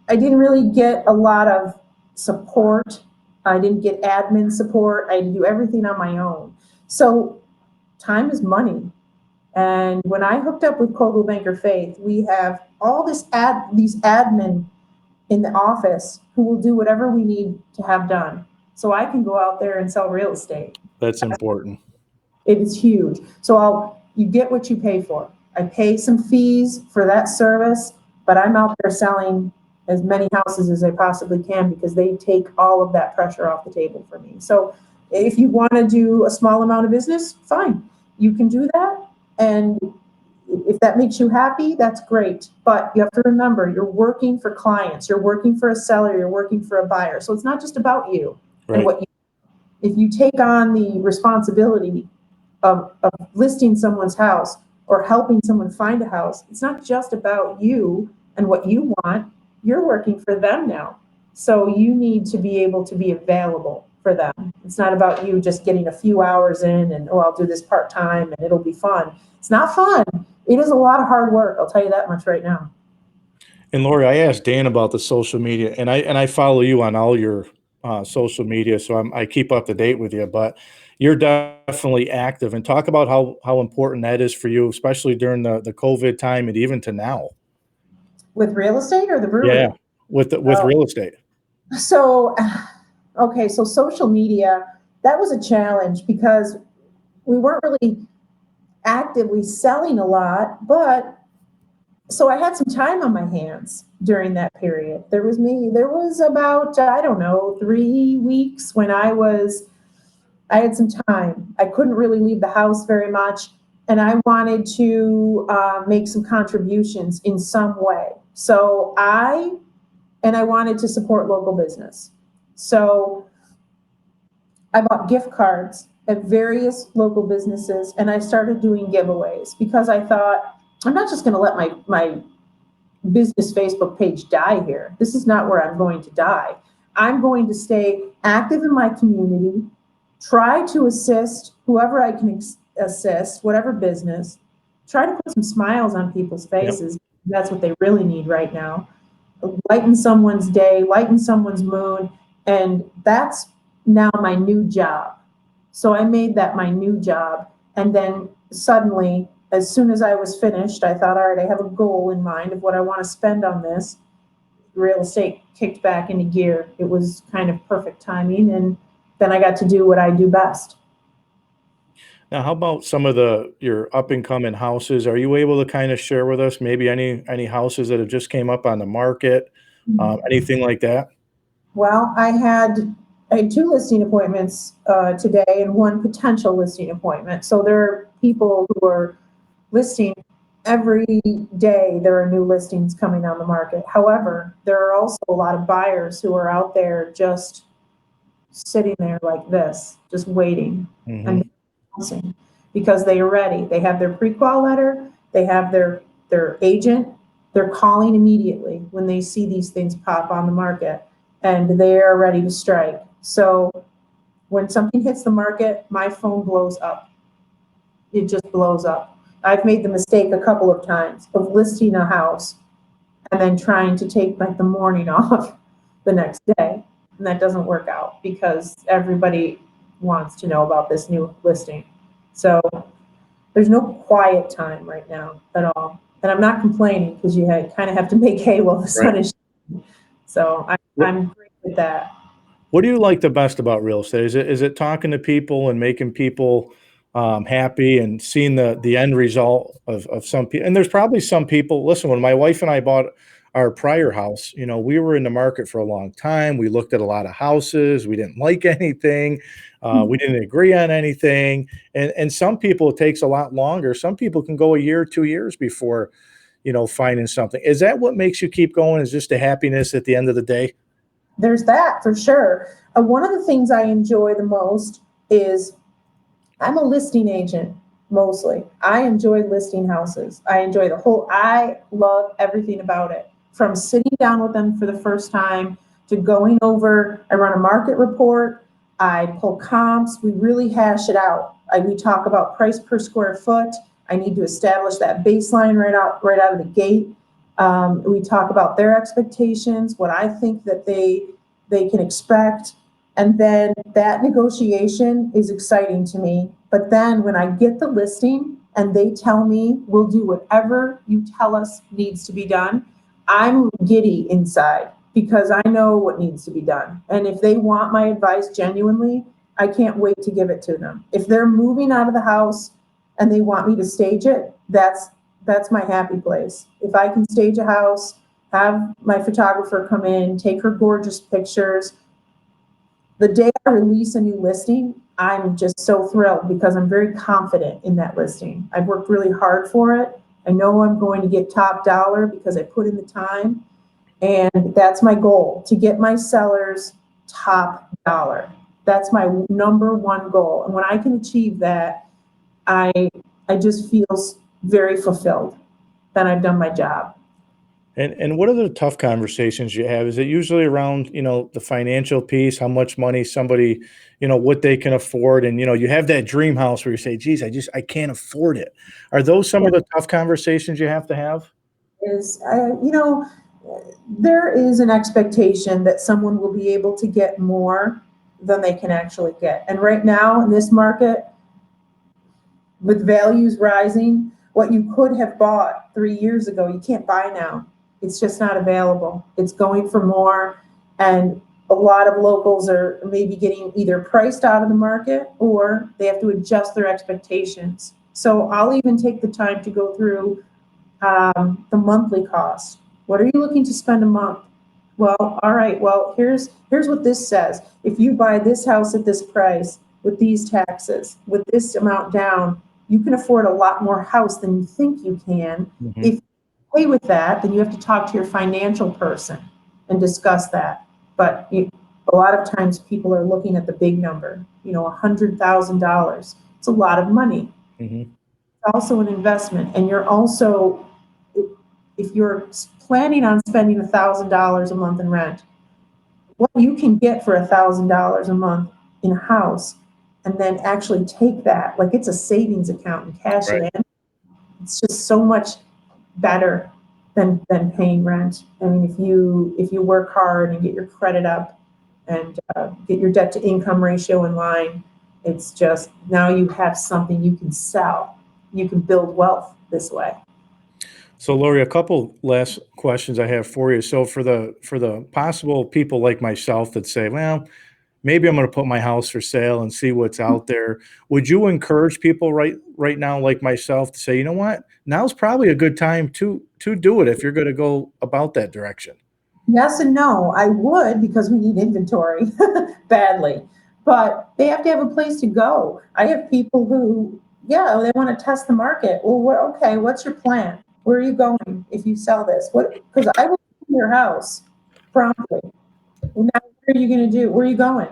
I didn't really get a lot of support. I didn't get admin support. I had to do everything on my own. So time is money. And when I hooked up with Coldwell Banker Faith, we have all these admin in the office who will do whatever we need to have done. So I can go out there and sell real estate. That's important. It is huge. So you get what you pay for. I pay some fees for that service, but I'm out there selling as many houses as I possibly can, because they take all of that pressure off the table for me. So if you want to do a small amount of business, fine, you can do that. And if that makes you happy, that's great. But you have to remember, you're working for clients, you're working for a seller, you're working for a buyer. So it's not just about you and what you. If you take on the responsibility of listing someone's house or helping someone find a house, it's not just about you and what you want. You're working for them now. So you need to be able to be available for them. It's not about you just getting a few hours in and, oh, I'll do this part-time and it'll be fun. It's not fun. It is a lot of hard work. I'll tell you that much right now. And Lori, I asked Dan about the social media, and I follow you on all your social media, so I keep up to date with you. But you're definitely active, and talk about how important that is for you, especially during the COVID time and even to now. With real estate or the brewery? Yeah, with real estate. So, okay, so social media, that was a challenge because we weren't really actively selling a lot, but so I had some time on my hands during that period. There was about, I don't know, 3 weeks when I had some time. I couldn't really leave the house very much, and I wanted to make some contributions in some way. So I wanted to support local business. So I bought gift cards at various local businesses, and I started doing giveaways because I thought, I'm not just going to let my business Facebook page die here. This is not where I'm going to die. I'm going to stay active in my community, try to assist whoever I can assist, whatever business, try to put some smiles on people's faces. Yep. That's what they really need right now. Lighten someone's day, lighten someone's mood, and that's now my new job. So I made that my new job, and then suddenly, as soon as I was finished, I thought, all right, I have a goal in mind of what I want to spend on this. Real estate kicked back into gear. It was kind of perfect timing, and then I got to do what I do best. Now, how about some of your up and coming houses? Are you able to kind of share with us maybe any houses that have just came up on the market, anything like that? Well, I had 2 listing appointments today and 1 potential listing appointment. So there are people who are listing every day. There are new listings coming on the market. However, there are also a lot of buyers who are out there just sitting there like this, just waiting and because they are ready. They have their pre-qual letter, they have their agent, they're calling immediately when they see these things pop on the market, and they are ready to strike. So when something hits the market, my phone blows up. It just blows up. I've made the mistake a couple of times of listing a house and then trying to take like the morning off the next day. And that doesn't work out because everybody wants to know about this new listing. So there's no quiet time right now at all. And I'm not complaining because you kind of have to make hay while the sun is shining. So I'm great with that. What do you like the best about real estate? Is it talking to people and making people happy and seeing the end result of some people? And there's probably some people. Listen, when my wife and I bought our prior house, we were in the market for a long time. We looked at a lot of houses. We didn't like anything. We didn't agree on anything. And some people, it takes a lot longer. Some people can go a year, 2 years before, finding something. Is that what makes you keep going? Is just the happiness at the end of the day? There's that for sure. One of the things I enjoy the most is I'm a listing agent mostly. I enjoy listing houses. I love everything about it. From sitting down with them for the first time to going over, I run a market report, I pull comps, we really hash it out. We talk about price per square foot. I need to establish that baseline right out of the gate. We talk about their expectations, what I think that they can expect. And then that negotiation is exciting to me. But then when I get the listing and they tell me we'll do whatever you tell us needs to be done, I'm giddy inside because I know what needs to be done. And if they want my advice genuinely, I can't wait to give it to them. If they're moving out of the house and they want me to stage it, that's my happy place. If I can stage a house, have my photographer come in, take her gorgeous pictures. The day I release a new listing, I'm just so thrilled because I'm very confident in that listing. I've worked really hard for it. I know I'm going to get top dollar because I put in the time. And that's my goal, to get my sellers top dollar. That's my number one goal. And when I can achieve that, I just feel very fulfilled that I've done my job. And what are the tough conversations you have? Is it usually around, the financial piece, how much money somebody, what they can afford? And, you have that dream house where you say, geez, I can't afford it. Are those some of the tough conversations you have to have? There is an expectation that someone will be able to get more than they can actually get. And right now in this market, with values rising, what you could have bought 3 years ago, you can't buy now. It's just not available. It's going for more. And a lot of locals are maybe getting either priced out of the market or they have to adjust their expectations. So I'll even take the time to go through the monthly cost. What are you looking to spend a month? Well, all right, well, here's what this says. If you buy this house at this price, with these taxes, with this amount down, you can afford a lot more house than you think you can. Mhm. If you pay with that, then you have to talk to your financial person and discuss that. But a lot of times people are looking at the big number, $100,000. It's a lot of money. Mhm. It's also an investment. And you're also, if you're planning on spending $1,000 a month in rent, what you can get for $1,000 a month in a house, and then actually take that, like it's a savings account and cash Right. it in. It's just so much better than paying rent. I mean, if you work hard and get your credit up and get your debt to income ratio in line, it's just now you have something you can sell. You can build wealth this way. So Lori, a couple last questions I have for you. So for the possible people like myself that say, well, maybe I'm going to put my house for sale and see what's out there. Would you encourage people right now, like myself, to say, you know what, now's probably a good time to do it if you're going to go about that direction? Yes and no. I would, because we need inventory badly, but they have to have a place to go. I have people who, yeah, they want to test the market. Well, okay, what's your plan? Where are you going if you sell this? Because I will sell your house promptly. Well, now, what are you going to do? Where are you going?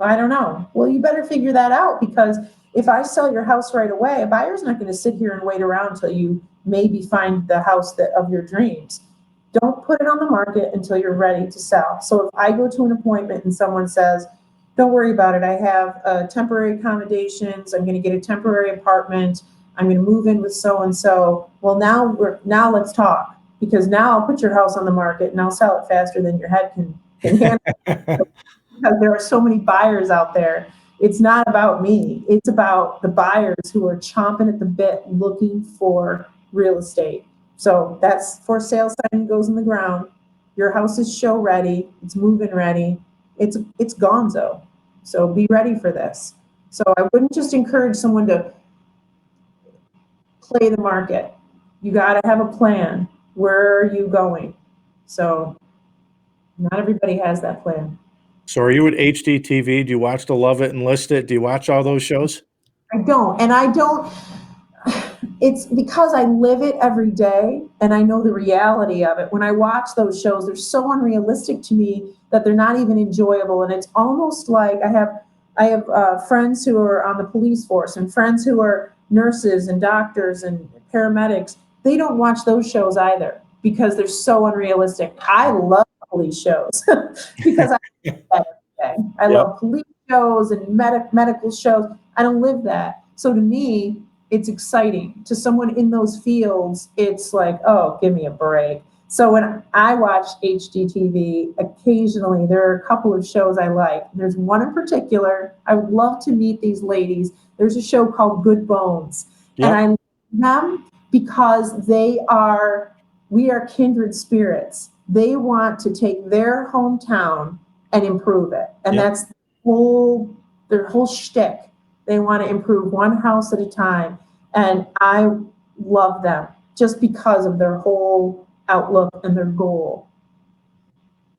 I don't know. Well, you better figure that out, because if I sell your house right away, a buyer's not going to sit here and wait around until you maybe find the house of your dreams. Don't put it on the market until you're ready to sell. So if I go to an appointment and someone says, don't worry about it, I have temporary accommodations, I'm going to get a temporary apartment, I'm going to move in with so-and-so. Well, now let's talk, because now I'll put your house on the market and I'll sell it faster than your head can handle. Because there are so many buyers out there. It's not about me. It's about the buyers who are chomping at the bit looking for real estate. So that's for sale sign goes in the ground. Your house is show ready. It's moving ready. It's gonzo. So be ready for this. So I wouldn't just encourage someone to play the market. You got to have a plan. Where are you going? So not everybody has that plan. So are you at HDTV? Do you watch the Love It and List It? Do you watch all those shows? I don't. And I don't, it's because I live it every day and I know the reality of it. When I watch those shows, they're so unrealistic to me that they're not even enjoyable. And it's almost like I have friends who are on the police force and friends who are nurses and doctors and paramedics. They don't watch those shows either because they're so unrealistic. I love police shows because I live that every day. I Yep. love police shows and medical shows. I don't live that. So to me, it's exciting. To someone in those fields, it's like, oh, give me a break. So when I watch HGTV, occasionally there are a couple of shows I like. There's one in particular. I would love to meet these ladies. There's a show called Good Bones. Yep. And I love them because we are kindred spirits. They want to take their hometown and improve it. And Yep. that's their whole shtick. They want to improve one house at a time. And I love them just because of their whole outlook and their goal.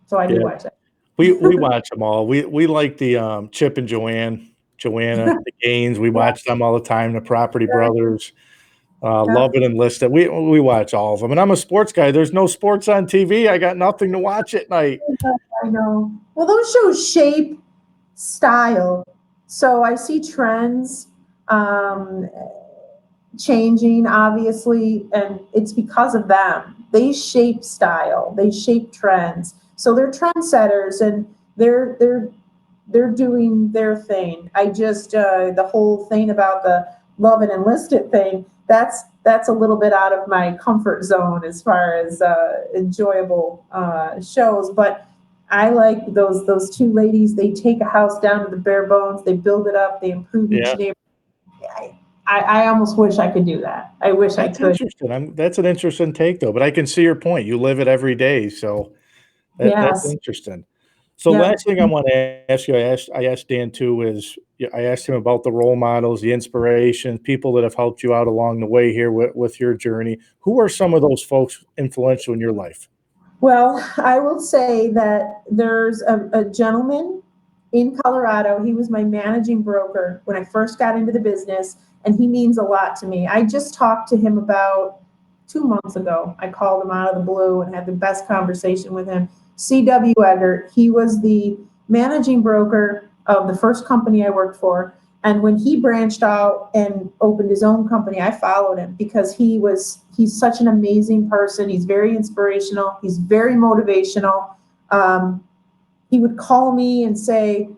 So I do Yeah. watch it. We watch them all. We like the Chip and Joanna, the Gaines. We watch them all the time. The Property Brothers, Love It and List It. We watch all of them. And I'm a sports guy. There's no sports on TV. I got nothing to watch at night. I know. Well, those shows shape style. So I see trends changing, obviously, and it's because of them. They shape style. They shape trends. So they're trendsetters, and they're doing their thing. I just the whole thing about the Love It and List It thing. That's a little bit out of my comfort zone as far as enjoyable shows, but I like those two ladies. They take a house down to the bare bones. They build it up. They improve each Yeah. neighborhood. I almost wish I could do that. I wish I That's could. interesting. That's an interesting take, though. But I can see your point. You live it every day, so that's Yes. interesting. So Yeah. last thing I want to ask you, I asked Dan too, is I asked him about the role models, the inspiration, people that have helped you out along the way here with your journey. Who are some of those folks influential in your life? Well, I will say that there's a gentleman in Colorado. He was my managing broker when I first got into the business, and he means a lot to me. I just talked to him about 2 months ago. I called him out of the blue and had the best conversation with him. C.W. Eggert, he was the managing broker of the first company I worked for. And when he branched out and opened his own company, I followed him because he's such an amazing person. He's very inspirational. He's very motivational. He would call me and say,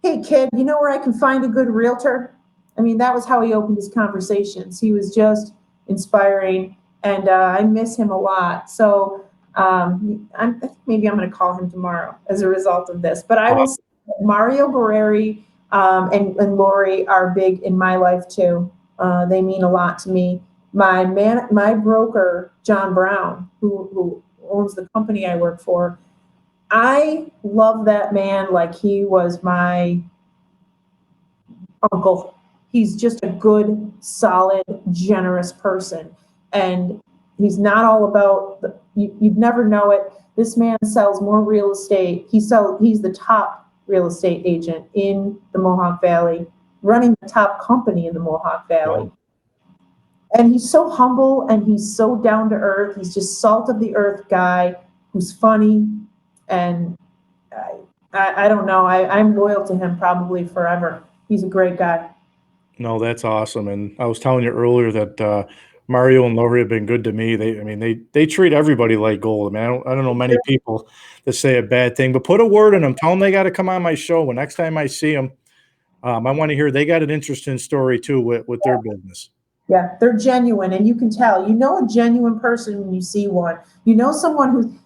hey kid, you know where I can find a good realtor? I mean, that was how he opened his conversations. He was just inspiring, and I miss him a lot. So maybe I'm going to call him tomorrow as a result of this. But I will say that Mario Guerreri and Lori are big in my life too. They mean a lot to me. My broker, John Brown, who owns the company I work for, I love that man like he was my uncle. He's just a good, solid, generous person. And he's not all about, you'd never know it. This man sells more real estate. He's the top real estate agent in the Mohawk Valley, running the top company in the Mohawk Valley. Wow. And he's so humble and he's so down to earth. He's just salt of the earth guy who's funny. And I don't know. I'm loyal to him probably forever. He's a great guy. No, that's awesome. And I was telling you earlier that Mario and Lori have been good to me. They treat everybody like gold. I mean, I don't know many people that say a bad thing, but put a word in them. Tell them they got to come on my show. When next time I see them, I want to hear they got an interesting story too with their business. Yeah, they're genuine, and you can tell. You know a genuine person when you see one. You know someone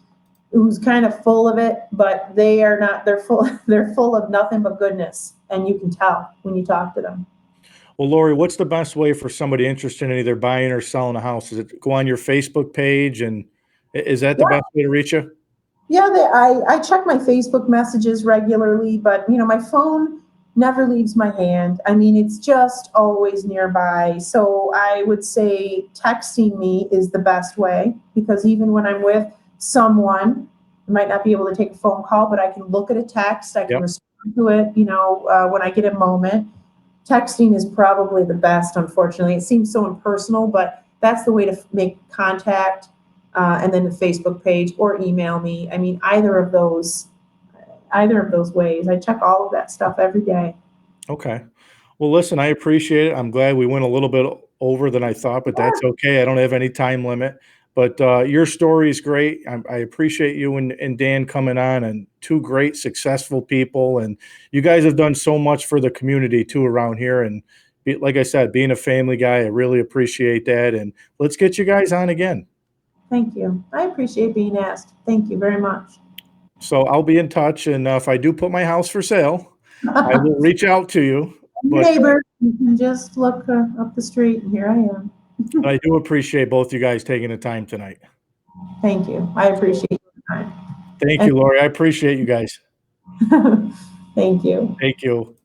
who's kind of full of it, but they are not, they're full, they're full of nothing but goodness. And you can tell when you talk to them. Well, Lori, what's the best way for somebody interested in either buying or selling a house? Is it go on your Facebook page, and is that the Yeah. best way to reach you? Yeah, I check my Facebook messages regularly, but my phone never leaves my hand. I mean, it's just always nearby. So I would say texting me is the best way, because even when I'm with someone, I might not be able to take a phone call, but I can look at a text, I can Yep. respond to it, when I get a moment. Texting is probably the best, unfortunately. It seems so impersonal, but that's the way to make contact. And then the Facebook page or email me. I mean, either of those ways. I check all of that stuff every day. Okay. Well, listen, I appreciate it. I'm glad we went a little bit over than I thought, but that's okay. I don't have any time limit. But your story is great. I appreciate you and Dan coming on, and two great, successful people. And you guys have done so much for the community too around here. And like I said, being a family guy, I really appreciate that. And let's get you guys on again. Thank you. I appreciate being asked. Thank you very much. So I'll be in touch. And if I do put my house for sale, I will reach out to you. But Neighbor, you can just look up the street, and here I am. I do appreciate both you guys taking the time tonight. Thank you. I appreciate your time. Thank you, Lori. I appreciate you guys. Thank you. Thank you.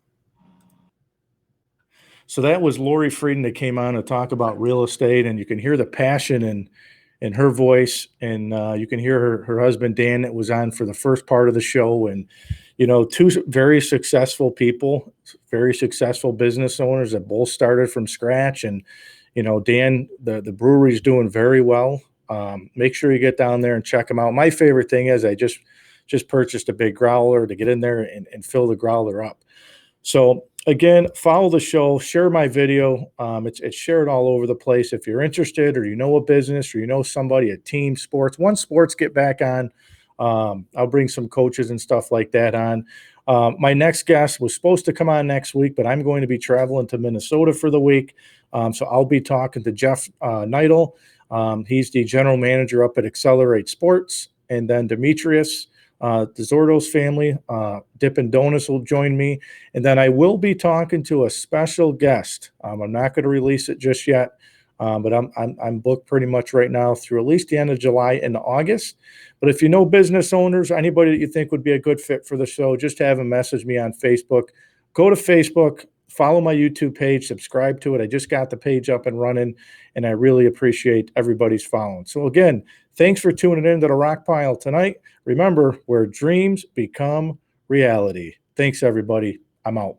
So that was Lori Frieden that came on to talk about real estate, and you can hear the passion in her voice, and you can hear her husband Dan that was on for the first part of the show, and two very successful people, very successful business owners that both started from scratch, and Dan, the brewery's doing very well. Make sure you get down there and check them out. My favorite thing is I just purchased a big growler to get in there and fill the growler up. So again, follow the show, share my video. It's shared all over the place. If you're interested, or a business, or somebody, a team sports, once sports get back on, I'll bring some coaches and stuff like that on. My next guest was supposed to come on next week, but I'm going to be traveling to Minnesota for the week. So I'll be talking to Jeff Neidel. He's the general manager up at Accelerate Sports. And then Demetrius, the Zordo's family, Dippin' Donuts will join me. And then I will be talking to a special guest. I'm not going to release it just yet, but I'm booked pretty much right now through at least the end of July and August. But if you know business owners, anybody that you think would be a good fit for the show, just have them message me on Facebook. Go to Facebook, follow my YouTube page, subscribe to it. I just got the page up and running, and I really appreciate everybody's following. So again, thanks for tuning in to the Rock Pile tonight. Remember, where dreams become reality. Thanks, everybody. I'm out.